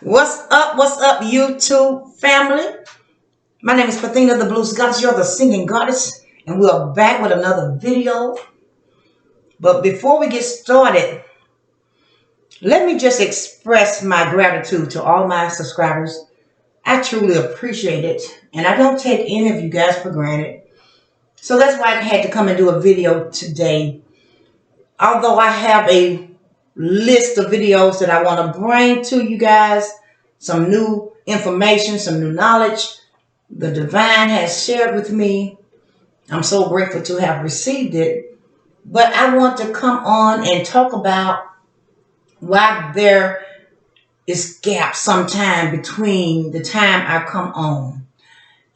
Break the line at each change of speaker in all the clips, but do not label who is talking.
What's up, YouTube family? My name is Pathina, the Blues Goddess. You're the singing goddess, and we're back with another video. But before we get started, let me just express my gratitude to all my subscribers. I truly appreciate it, and I don't take any of you guys for granted. So that's why I had to come and do a video today. Although I have a list of videos that I want to bring to you guys, some new information, some new knowledge the divine has shared with me. I'm so grateful to have received it. But I want to come on and talk about why there is gap sometime between the time I come on.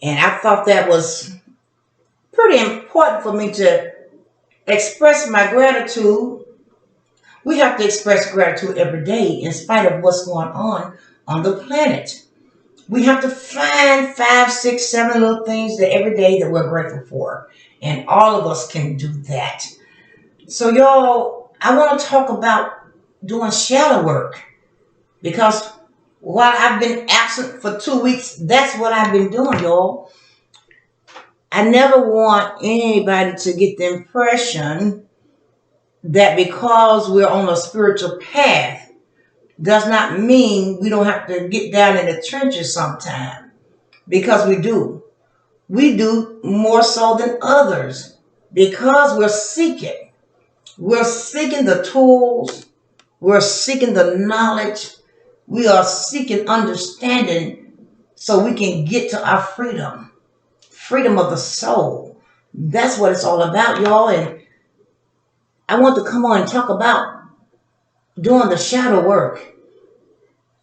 And I thought that was pretty important for me to express my gratitude. We have to express gratitude every day in spite of what's going on the planet. We have to find 5, 6, 7 little things that every day that we're grateful for. And all of us can do that. So y'all, I want to talk about doing shadow work. Because while I've been absent for 2 weeks, that's what I've been doing, y'all. I never want anybody to get the impression that because we're on a spiritual path, does not mean we don't have to get down in the trenches sometime. Because we do. We do more so than others. Because we're seeking. We're seeking the tools. We're seeking the knowledge. We are seeking understanding so we can get to our freedom. Freedom of the soul. That's what it's all about, y'all. And I want to come on and talk about doing the shadow work.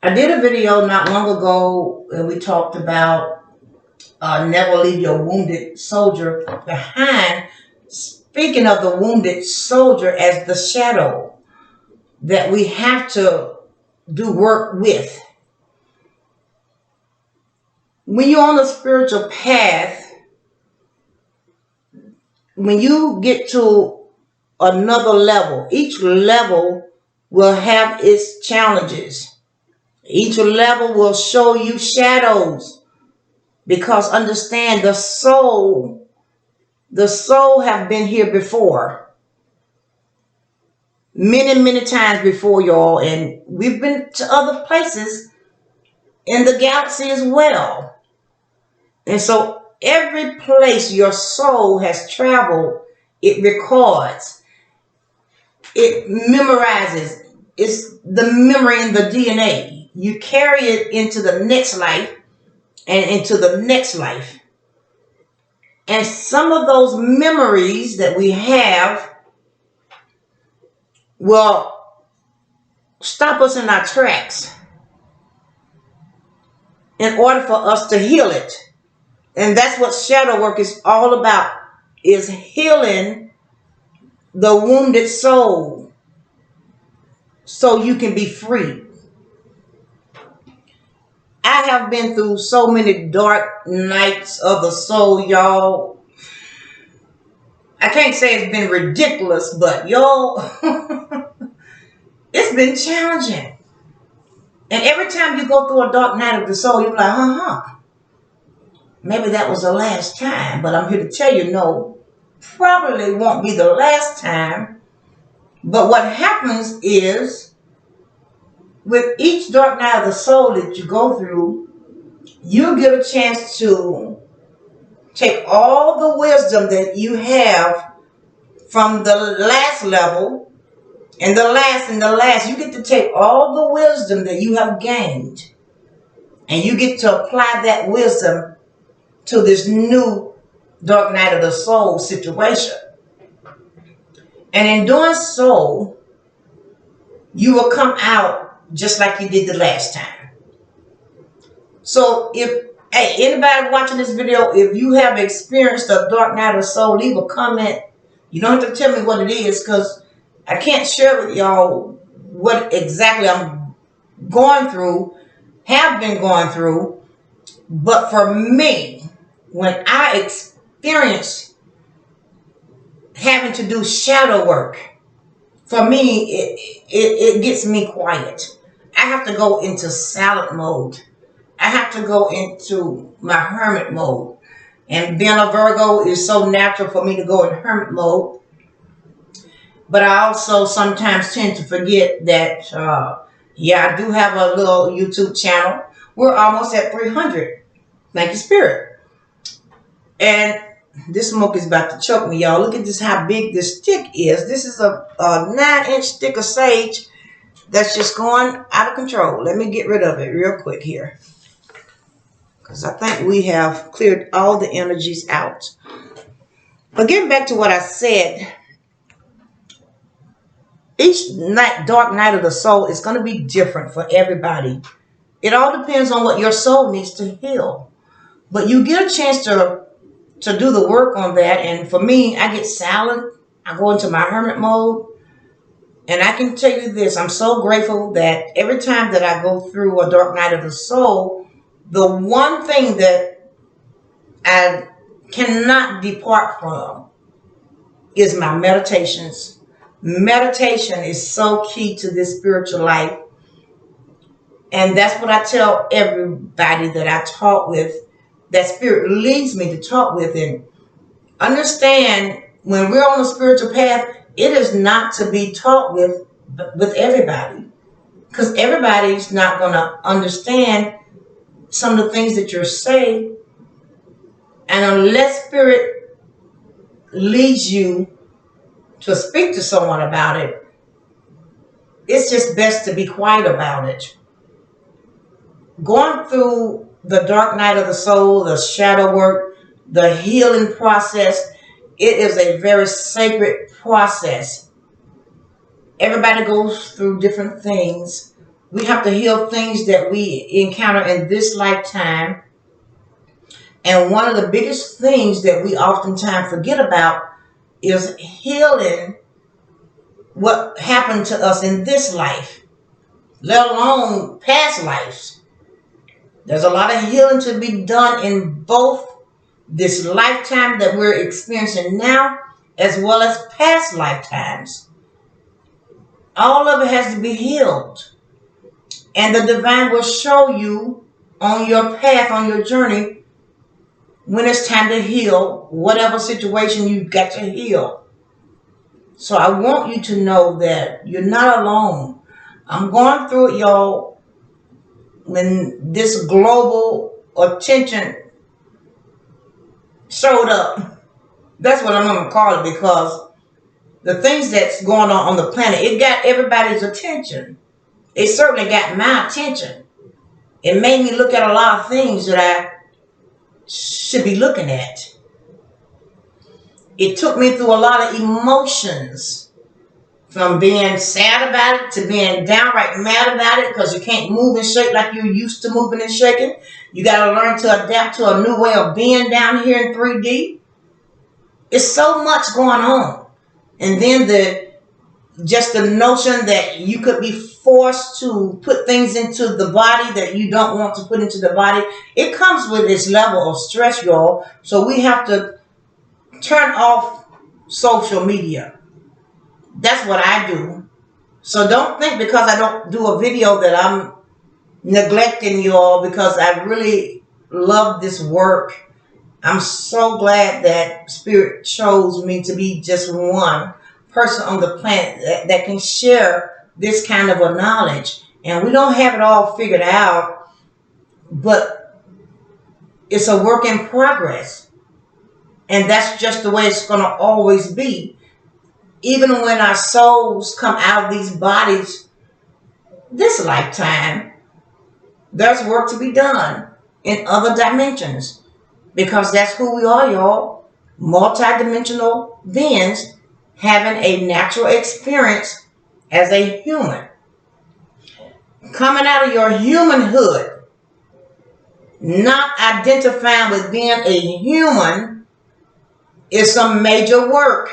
I did a video not long ago and we talked about never leave your wounded soldier behind. Speaking of the wounded soldier as the shadow that we have to do work with. When you're on the spiritual path, when you get to another level, each level will have its challenges. Each level will show you shadows. Because understand, the soul have been here before. Many, many times before, y'all. And we've been to other places in the galaxy as well. And so every place your soul has traveled, it records. It memorizes. It's the memory in the DNA. You carry it into the next life and into the next life. And some of those memories that we have will stop us in our tracks in order for us to heal it. And that's what shadow work is all about, is healing the wounded soul so you can be free. I have been through so many dark nights of the soul, y'all. I can't say it's been ridiculous, but y'all, it's been challenging. And every time you go through a dark night of the soul, you're like, maybe that was the last time. But I'm here to tell you, no, probably won't be the last time. But what happens is, with each dark night of the soul that you go through, you get a chance to take all the wisdom that you have from the last level and the last. You get to take all the wisdom that you have gained and you get to apply that wisdom to this new dark night of the soul situation. And in doing so, you will come out just like you did the last time. So if anybody watching this video, if you have experienced a dark night of soul, leave a comment. You don't have to tell me what it is, because I can't share with y'all what exactly I'm going through, have been going through. But for me, when I experience having to do shadow work, for me, it gets me quiet. I have to go into salad mode. I have to go into my hermit mode. And being a Virgo is so natural for me to go in hermit mode. But I also sometimes tend to forget that, yeah, I do have a little YouTube channel. We're almost at 300. Thank you, Spirit. And this smoke is about to choke me, y'all. Look at this, how big this stick is. This is a 9-inch stick of sage that's just going out of control. Let me get rid of it real quick here, because I think we have cleared all the energies out. But getting back to what I said, each night, dark night of the soul is going to be different for everybody. It all depends on what your soul needs to heal. But you get a chance to do the work on that. And for me, I get silent. I go into my hermit mode. And I can tell you this, I'm so grateful that every time that I go through a dark night of the soul, the one thing that I cannot depart from is my meditations. Meditation is so key to this spiritual life. And that's what I tell everybody that I talk with, that Spirit leads me to talk with. And understand, when we're on a spiritual path, it is not to be taught with everybody. Because everybody's not going to understand some of the things that you're saying. And unless Spirit leads you to speak to someone about it, it's just best to be quiet about it. Going through the dark night of the soul, the shadow work, the healing process, it is a very sacred process. Everybody goes through different things. We have to heal things that we encounter in this lifetime. And one of the biggest things that we oftentimes forget about is healing what happened to us in this life, let alone past lives. There's a lot of healing to be done in both this lifetime that we're experiencing now, as well as past lifetimes. All of it has to be healed. And the divine will show you on your path, on your journey, when it's time to heal whatever situation you've got to heal. So I want you to know that you're not alone. I'm going through it, y'all. When this global attention showed up, that's what I'm going to call it, because the things that's going on the planet, it got everybody's attention. It certainly got my attention. It made me look at a lot of things that I should be looking at. It took me through a lot of emotions, from being sad about it to being downright mad about it, because you can't move and shake like you're used to moving and shaking. You got to learn to adapt to a new way of being down here in 3D. It's so much going on. And then the notion that you could be forced to put things into the body that you don't want to put into the body. It comes with this level of stress, y'all. So we have to turn off social media. That's what I do. So don't think because I don't do a video that I'm neglecting you all, because I really love this work. I'm so glad that Spirit chose me to be just one person on the planet that can share this kind of a knowledge. And we don't have it all figured out, but it's a work in progress. And that's just the way it's going to always be. Even when our souls come out of these bodies this lifetime, there's work to be done in other dimensions, because that's who we are, y'all. Multidimensional beings having a natural experience as a human. Coming out of your humanhood, not identifying with being a human, is some major work.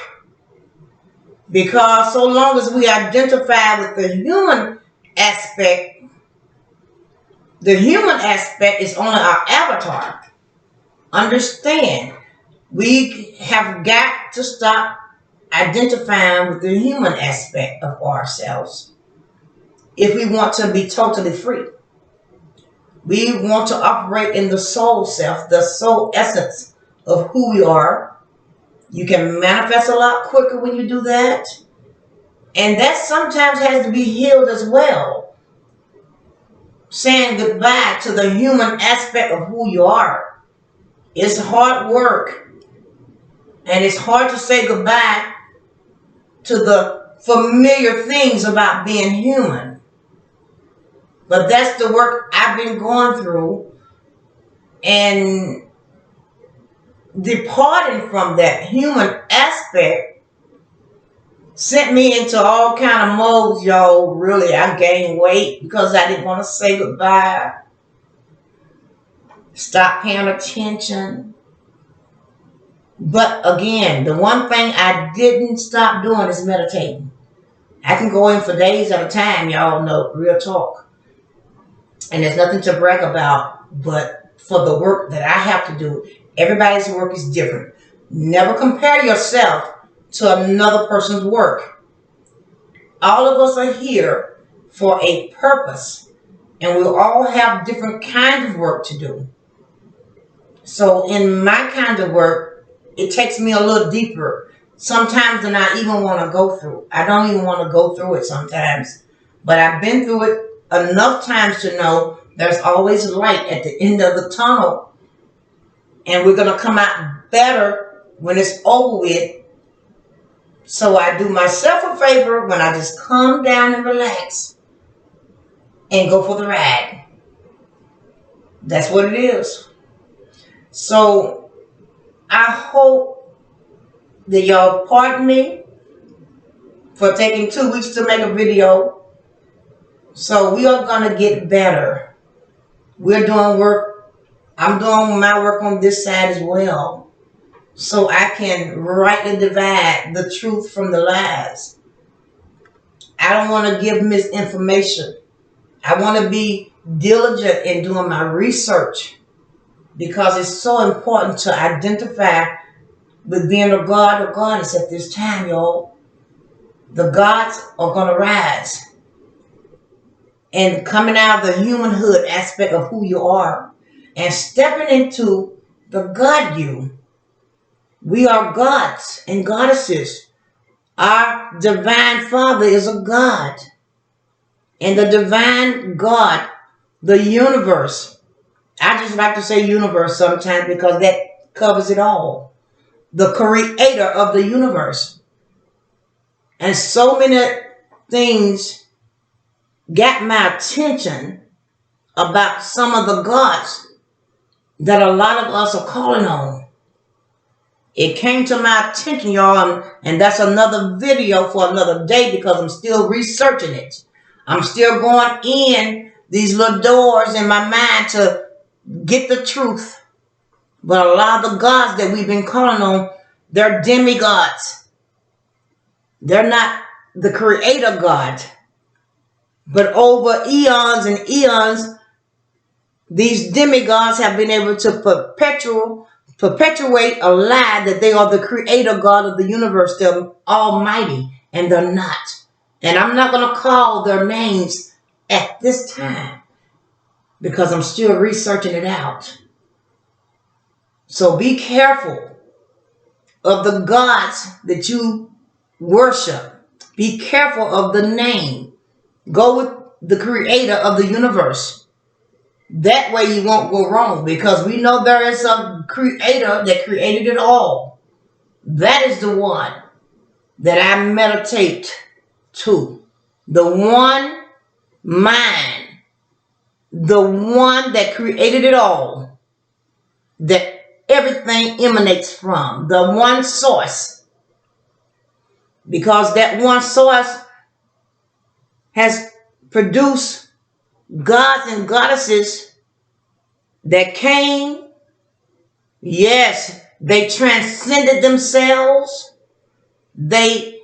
Because so long as we identify with the human aspect is only our avatar. Understand, we have got to stop identifying with the human aspect of ourselves. if we want to be totally free. We want to operate in the soul self, the soul essence of who we are. You can manifest a lot quicker when you do that. And that sometimes has to be healed as well. Saying goodbye to the human aspect of who you are. It's hard work. And it's hard to say goodbye to the familiar things about being human. But that's the work I've been going through. And departing from that human aspect sent me into all kind of modes, y'all. Really, I gained weight because I didn't want to say goodbye. Stop paying attention. But again, the one thing I didn't stop doing is meditating. I can go in for days at a time, y'all know, real talk. And there's nothing to brag about, but for the work that I have to do, everybody's work is different. Never compare yourself to another person's work. All of us are here for a purpose, and we all have different kinds of work to do. So in my kind of work, it takes me a little deeper sometimes than I even want to go through. I don't even want to go through it sometimes, but I've been through it enough times to know there's always light at the end of the tunnel, and we're going to come out better when it's over with. So I do myself a favor when I just calm down and relax and go for the ride. That's what it is. So I hope that y'all pardon me for taking 2 weeks to make a video. So we are going to get better. We're doing work. I'm doing my work on this side as well, so I can rightly divide the truth from the lies. I don't want to give misinformation. I want to be diligent in doing my research because it's so important to identify with being a god or goddess at this time, y'all. The gods are going to rise. And coming out of the humanhood aspect of who you are and stepping into the God you. We are gods and goddesses. Our divine Father is a God. And the divine God, the universe, I just like to say universe sometimes because that covers it all. The creator of the universe. And so many things got my attention about some of the gods that a lot of us are calling on. It came to my attention, y'all, and that's another video for another day because I'm still researching it. I'm still going in these little doors in my mind to get the truth. But a lot of the gods that we've been calling on, they're demigods. They're not the creator God. But over eons and eons, these demigods have been able to perpetuate a lie that they are the creator God of the universe. They're almighty, and they're not. And I'm not going to call their names at this time because I'm still researching it out. So be careful of the gods that you worship. Be careful of the name. Go with the creator of the universe. That way you won't go wrong because we know there is a creator that created it all. That is the one that I meditate to. The one mind. The one that created it all. That everything emanates from. The one source. Because that one source has produced gods and goddesses that came. Yes, they transcended themselves. They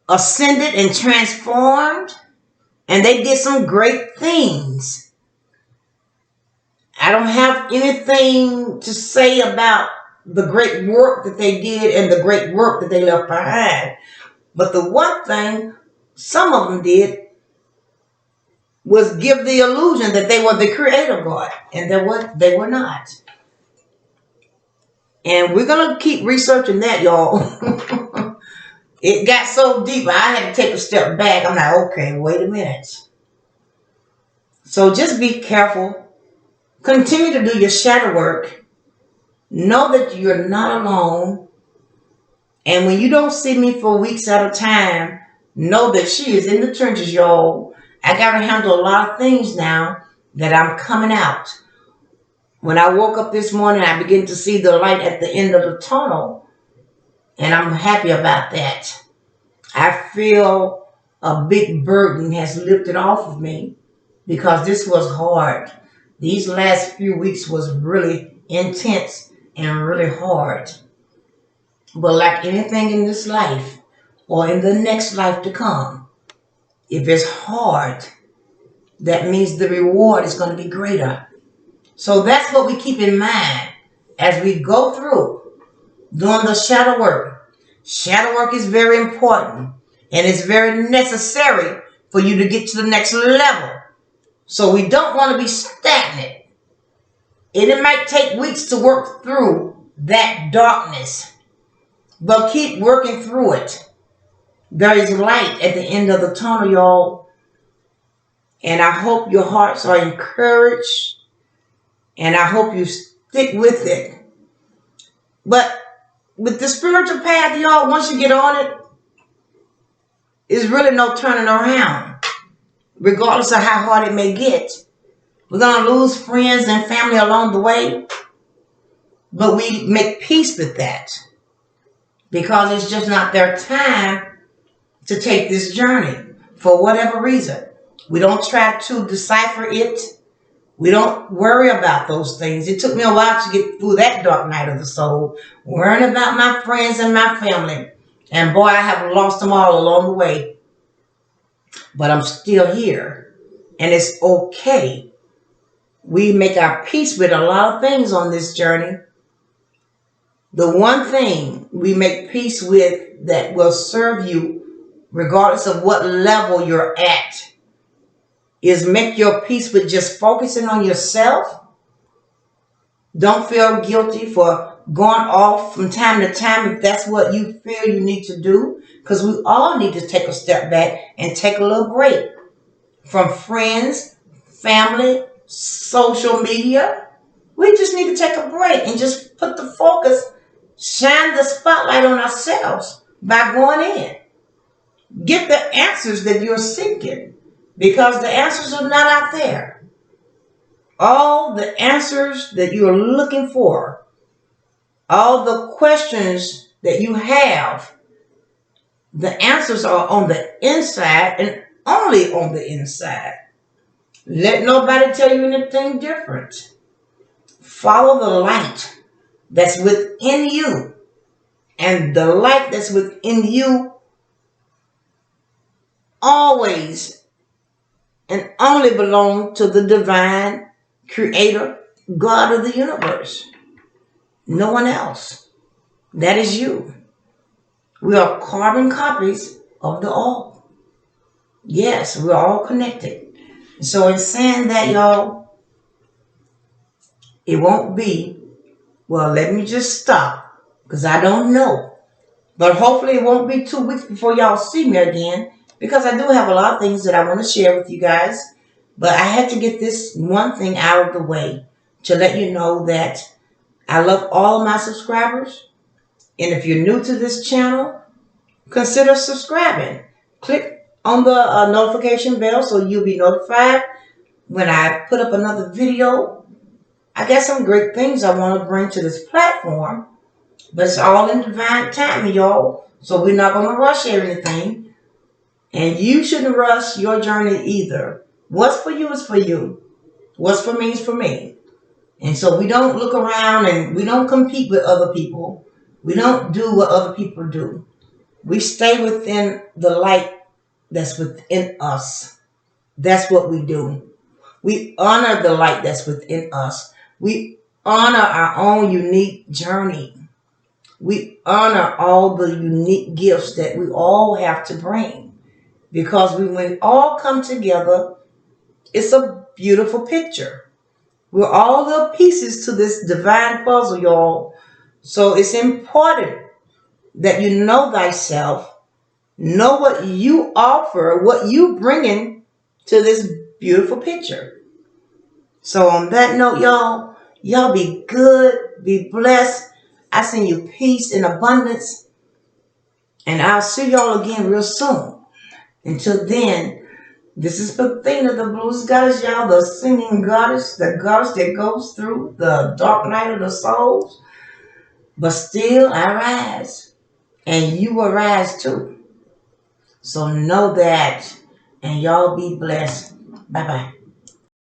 ascended and transformed. And they did some great things. I don't have anything to say about the great work that they did and the great work that they left behind. But the one thing some of them did, was give the illusion that they were the creator God, and they were not. And we're gonna keep researching that, y'all. It got so deep, I had to take a step back. I'm like, okay, wait a minute. So just be careful. Continue to do your shadow work. Know that you're not alone. And when you don't see me for weeks at a time, know that she is in the trenches, y'all. I got to handle a lot of things now that I'm coming out. When I woke up this morning, I began to see the light at the end of the tunnel. And I'm happy about that. I feel a big burden has lifted off of me because this was hard. These last few weeks was really intense and really hard. But like anything in this life or in the next life to come, if it's hard, that means the reward is going to be greater. So that's what we keep in mind as we go through doing the shadow work. Shadow work is very important and it's very necessary for you to get to the next level. So we don't want to be stagnant. And it might take weeks to work through that darkness, but keep working through it. There is light at the end of the tunnel, y'all. And I hope your hearts are encouraged. And I hope you stick with it. But with the spiritual path, y'all, once you get on it, there's really no turning around. Regardless of how hard it may get. We're going to lose friends and family along the way. But we make peace with that. Because it's just not their time to take this journey. For whatever reason. We don't try to decipher it. We don't worry about those things. It took me a while to get through that dark night of the soul. Worrying about my friends and my family. And boy, I have lost them all along the way. But I'm still here. And it's okay. We make our peace with a lot of things on this journey. The one thing we make peace with that will serve you, regardless of what level you're at, is make your peace with just focusing on yourself. Don't feel guilty for going off from time to time if that's what you feel you need to do. Because we all need to take a step back and take a little break from friends, family, social media. We just need to take a break and just put the focus, shine the spotlight on ourselves by going in. Get the answers that you're seeking because the answers are not out there. All the answers that you're looking for, all the questions that you have, the answers are on the inside and only on the inside. Let nobody tell you anything different. Follow the light that's within you. And the light that's within you always and only belongs to the divine creator, God of the universe. No one else. That is you. We are carbon copies of the all. Yes, we're all connected. So in saying that, y'all, it won't be, well, let me just stop, because I don't know. But hopefully it won't be 2 weeks before y'all see me again, because I do have a lot of things that I want to share with you guys. But I had to get this one thing out of the way to let you know that I love all of my subscribers. And if you're new to this channel, consider subscribing. Click on the notification bell so you'll be notified when I put up another video. I got some great things I want to bring to this platform, but it's all in divine timing, y'all. So we're not going to rush everything. And you shouldn't rush your journey either. What's for you is for you. What's for me is for me. And so we don't look around and we don't compete with other people. We don't do what other people do. We stay within the light that's within us. That's what we do. We honor the light that's within us. We honor our own unique journey. We honor all the unique gifts that we all have to bring. Because when we all come together It's a beautiful picture. We're all little pieces to this divine puzzle, y'all. So it's important that you know thyself, know what you offer, what you bringing to this beautiful picture. So on that note, y'all be good, be blessed. I send you peace and abundance, and I'll see y'all again real soon. Until then, this is Pathina, the blues goddess, y'all, the singing goddess, the goddess that goes through the dark night of the souls. But still, I rise, and you will rise too. So know that, and y'all be blessed. Bye bye.